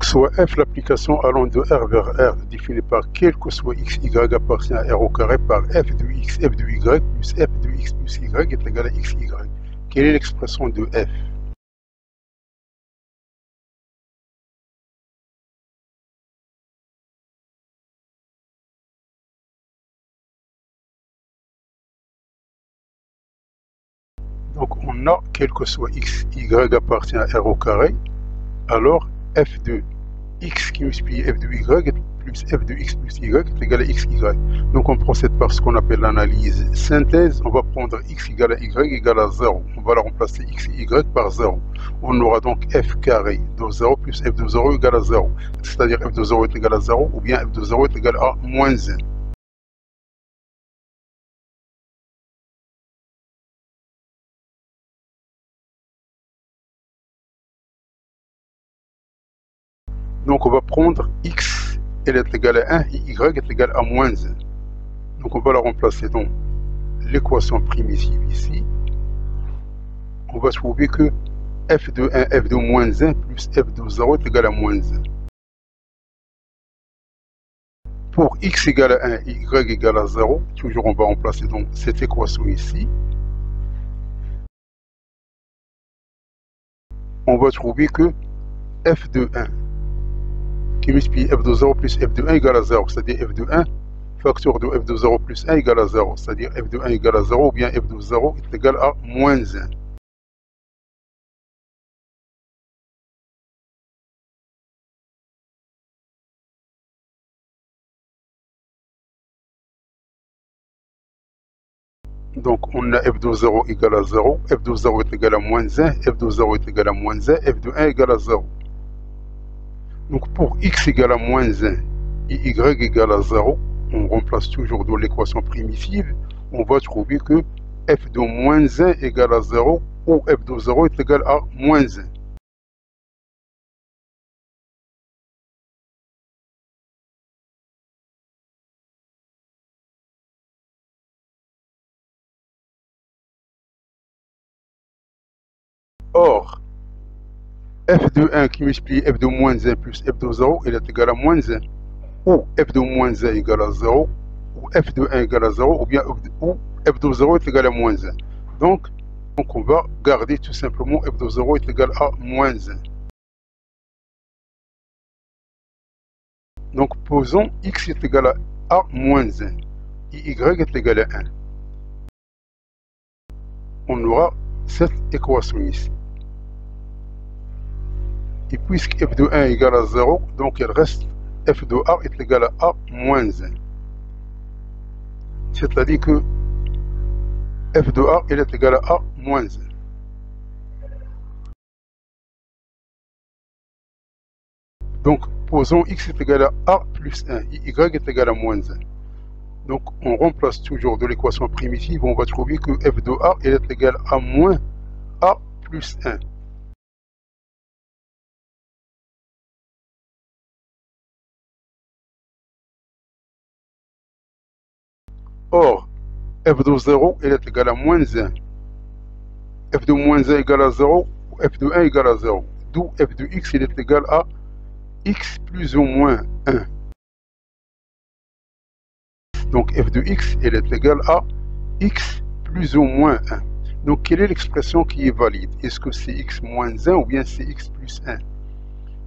Donc soit f l'application allant de R vers R définie par quel que soit x, y appartient à R au carré par f de x, f de y plus f de x plus y est égal à x, y. Quelle est l'expression de f? Donc on a quel que soit x, y appartient à R au carré, alors f de x qui multiplie f de y plus f de x plus y est égal à x, y. Donc on procède par ce qu'on appelle l'analyse synthèse. On va prendre x égale à y égale à 0. On va la remplacer x et y par 0. On aura donc f carré de 0 plus f de 0 égale à 0. C'est-à-dire f de 0 est égal à 0 ou bien f de 0 est égal à moins 1. Donc on va prendre x, elle est égale à 1 et y est égal à moins 1. Donc on va la remplacer dans l'équation primitive ici. On va trouver que f de 1, f de moins 1 plus f de 0 est égal à moins 1. Pour x égale à 1 et y égale à 0, toujours on va remplacer donc cette équation ici. On va trouver que f de 1 qui multiplie f de 0 plus f de 1 égale à 0, c'est-à-dire f de 1 facteur de f de 0 plus 1 égale à 0, c'est-à-dire f de 1 égale à 0 ou bien f de 0 est égal à moins 1. Donc on a f de 0 égale à 0, f de 0 est égal à moins 1, f de 0 est égal à moins 1, f de 1 égale à 0. Donc pour x égale à moins 1 et y égale à 0, on remplace toujours dans l'équation primitive, on va trouver que f de moins 1 égale à 0 ou f de 0 est égal à moins 1. Or, f de 1 qui multiplie f de moins 1 plus f de 0, elle est égale à moins 1. Ou f de moins 1 égale à 0, ou f de 1 égale à 0, ou bien f de 0 est égal à moins 1. Donc on va garder tout simplement f de 0 est égal à moins 1. Donc posons x est égal à moins 1 et y est égal à 1. On aura cette équation ici. Et puisque f de 1 égale à 0, donc il reste f de a est égal à a moins 1. C'est-à-dire que f de a est égal à a moins 1. Donc posons x est égal à a plus 1 et y est égal à moins 1. Donc on remplace toujours de l'équation primitive, on va trouver que f de a est égal à moins a plus 1. Or, f de 0 est égal à moins 1. F de moins 1 égale à 0, ou f de 1 égale à 0. D'où f de x est égal à x plus ou moins 1. Donc f de x est égal à x plus ou moins 1. Donc quelle est l'expression qui est valide? Est-ce que c'est x moins 1 ou bien c'est x plus 1?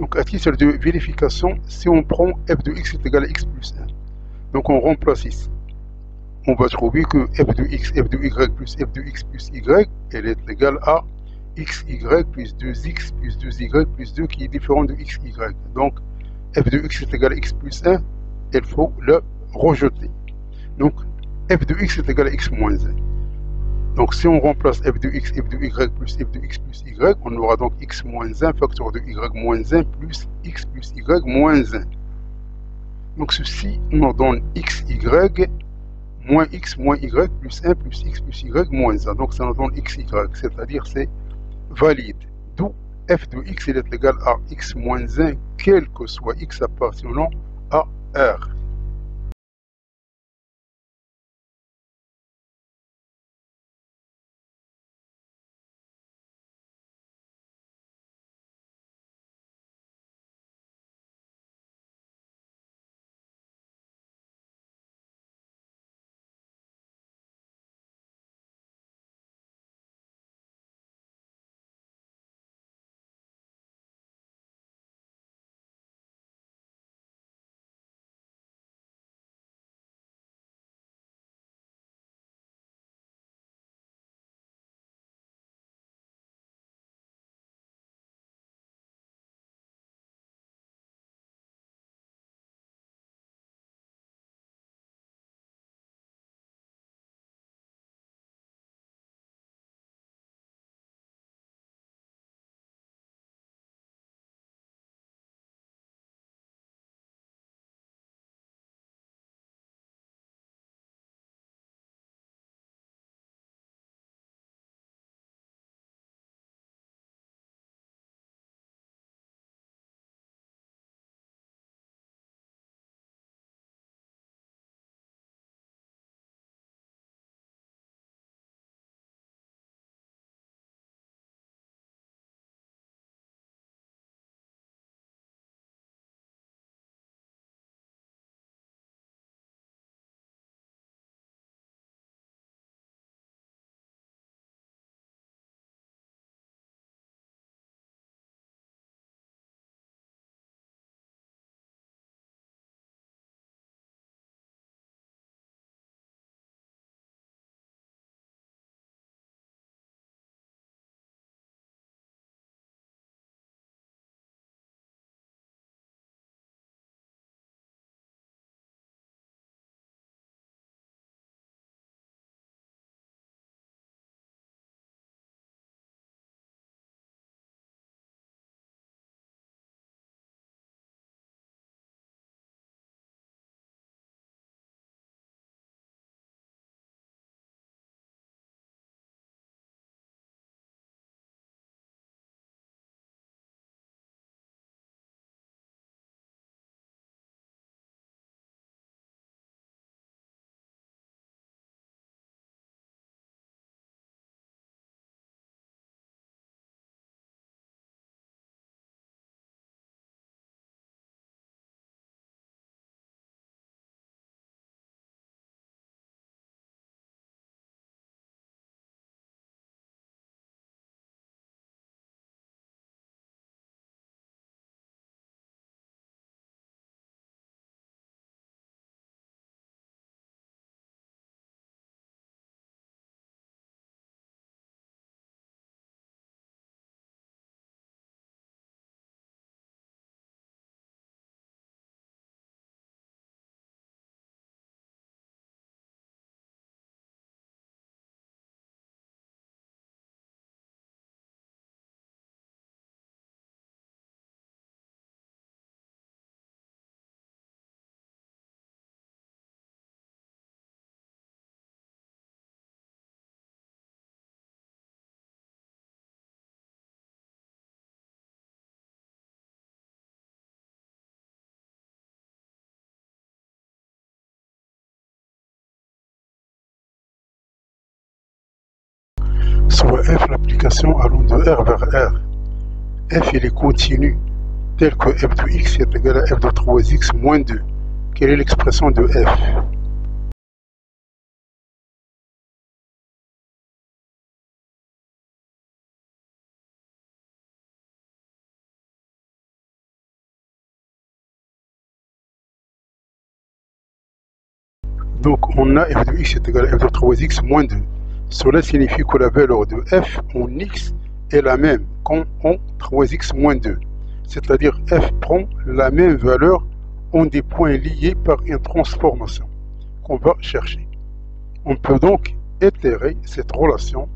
Donc à titre de vérification, si on prend f de x est égal à x plus 1, donc on remplace ici. On va trouver que f de x, f de y plus f de x plus y, elle est égale à xy plus 2x plus 2y plus 2 qui est différent de xy. Donc f de x est égal à x plus 1, il faut le rejeter. Donc f de x est égal à x moins 1. Donc si on remplace f de x, f de y plus f de x plus y, on aura donc x moins 1 facteur de y moins 1 plus x plus y moins 1. Donc ceci nous donne xy moins x moins y plus 1 plus x plus y moins 1. Donc ça nous donne xy, c'est-à-dire c'est valide. D'où f de x est égal à x moins 1, quel que soit x appartenant à R. soit f l'application allant de R vers R. F il est continu, tel que f de x est égal à f de 3x moins 2. Quelle est l'expression de f? Donc on a f de x est égal à f de 3x moins 2. Cela signifie que la valeur de f en x est la même qu'en 3x moins 2. C'est-à-dire f prend la même valeur en des points liés par une transformation qu'on va chercher. On peut donc itérer cette relation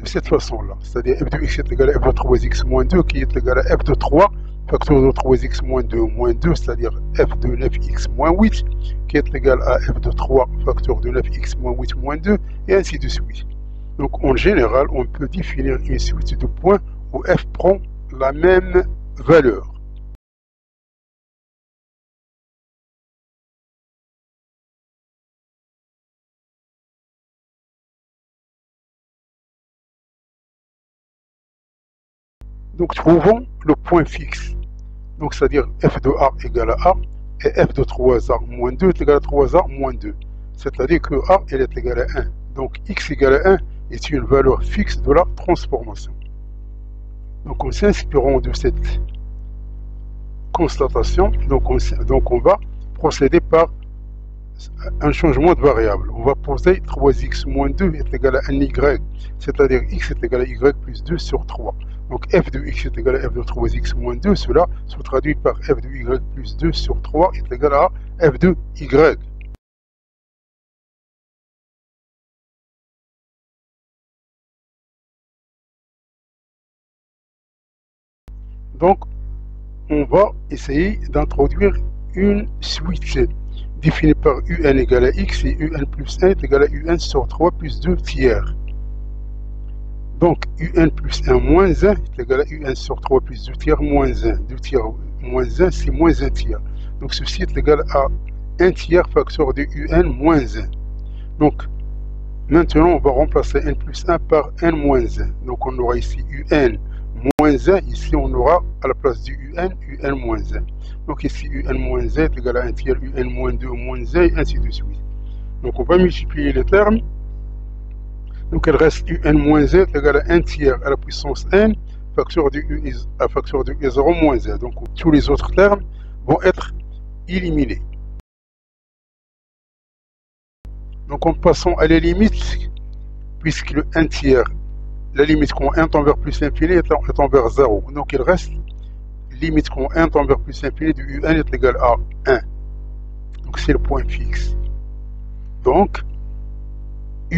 de cette façon-là. C'est-à-dire f de x est égal à f de 3x moins 2 qui est égal à f de 3 facteur de 3x moins 2, c'est-à-dire f de 9x moins 8 qui est égal à f de 3 facteur de 9x moins 8 moins 2 et ainsi de suite. Donc en général, on peut définir une suite de points où f prend la même valeur. Donc trouvons le point fixe. Donc c'est-à-dire f de a égale à a et f de 3a moins 2 est égal à 3a moins 2. C'est-à-dire que a elle est égale à 1. Donc x égale à 1 est une valeur fixe de la transformation. Donc en s'inspirant de cette constatation, donc on va procéder par un changement de variable. On va poser 3x moins 2 est égal à 1y, c'est-à-dire x est égal à y plus 2 sur 3. Donc f de x est égal à f de 3x moins 2, cela se traduit par f de y plus 2 sur 3 est égal à f de y. Donc on va essayer d'introduire une suite définie par un égale à x et un plus 1 est égal à un sur 3 plus 2 tiers. Donc un plus 1 moins 1 est égal à un sur 3 plus 2 tiers moins 1. 2 tiers moins 1 c'est moins 1 tiers. Donc ceci est égal à 1 tiers facteur de un moins 1. Donc maintenant on va remplacer n plus 1 par n moins 1. Donc on aura ici un moins 1, ici on aura à la place du un moins 1. Donc ici un moins 1 est égal à 1 tiers un moins 2 moins 1 et ainsi de suite. Donc on va multiplier les termes. Donc il reste un moins 1 est égal à 1 tiers à la puissance n facteur de u à facteur de u0 moins 1. Donc tous les autres termes vont être éliminés. Donc en passant à la limite, puisque le 1 tiers, la limite quand 1 tend vers plus l'infini est envers 0. Donc il reste limite quand 1 tend vers plus l'infini du un est égal à 1. Donc c'est le point fixe. Donc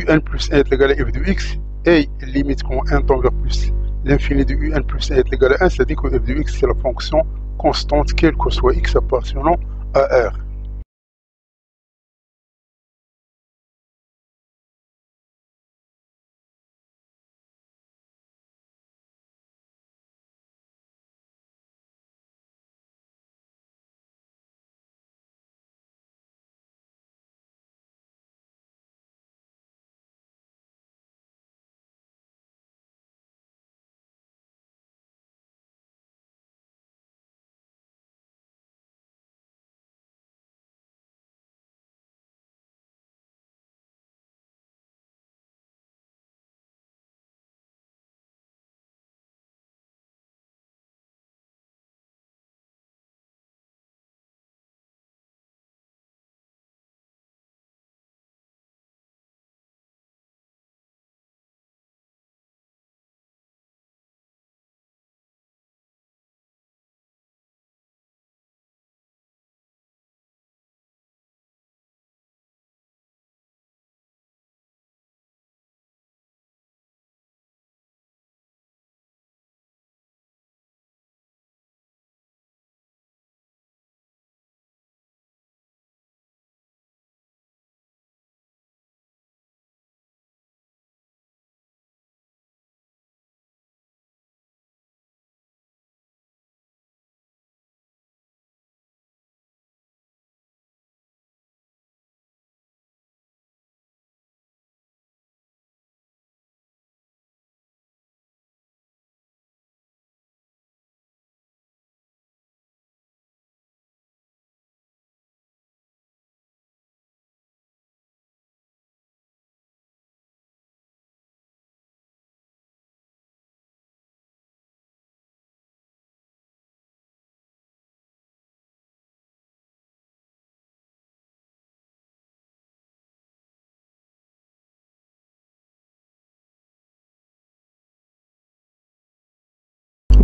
un plus 1 est égal à f de x et limite quand 1 tend vers plus l'infini de un plus 1 est égal à 1, c'est-à-dire que f de x c'est la fonction constante quelle que soit x appartenant à R.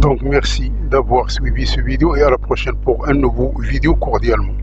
Donc merci d'avoir suivi ce vidéo et à la prochaine pour un nouveau vidéo cordialement.